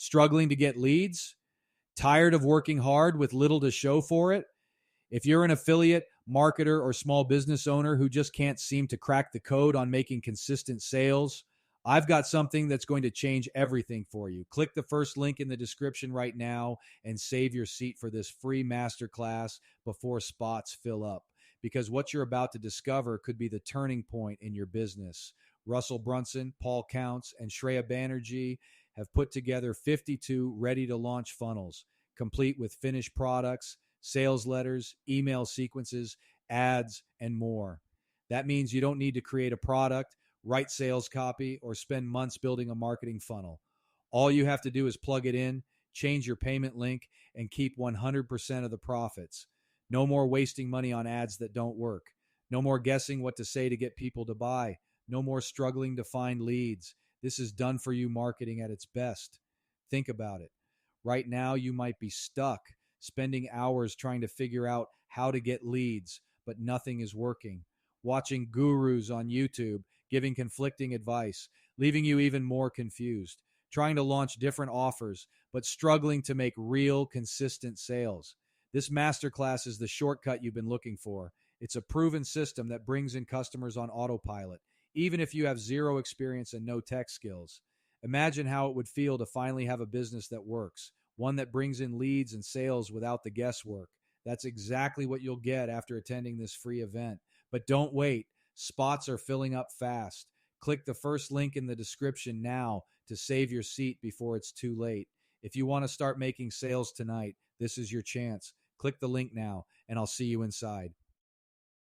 Struggling to get leads? Tired of working hard with little to show for it? If you're an affiliate, marketer, or small business owner who just can't seem to crack the code on making consistent sales, I've got something that's going to change everything for you. Click the first link in the description right now and save your seat for this free masterclass before spots fill up. Because what you're about to discover could be the turning point in your business. Russell Brunson, Paul Counts, and Shreya Banerjee have put together 52 ready-to-launch funnels, complete with finished products, sales letters, email sequences, ads, and more. That means you don't need to create a product, write sales copy, or spend months building a marketing funnel. All you have to do is plug it in, change your payment link, and keep 100% of the profits. No more wasting money on ads that don't work. No more guessing what to say to get people to buy. No more struggling to find leads. This is done for you marketing at its best. Think about it. Right now, you might be stuck, spending hours trying to figure out how to get leads, but nothing is working. Watching gurus on YouTube giving conflicting advice, leaving you even more confused. Trying to launch different offers, but struggling to make real, consistent sales. This masterclass is the shortcut you've been looking for. It's a proven system that brings in customers on autopilot, even if you have zero experience and no tech skills. Imagine how it would feel to finally have a business that works, one that brings in leads and sales without the guesswork. That's exactly what you'll get after attending this free event. But don't wait. Spots are filling up fast. Click the first link in the description now to save your seat before it's too late. If you want to start making sales tonight, this is your chance. Click the link now, and I'll see you inside.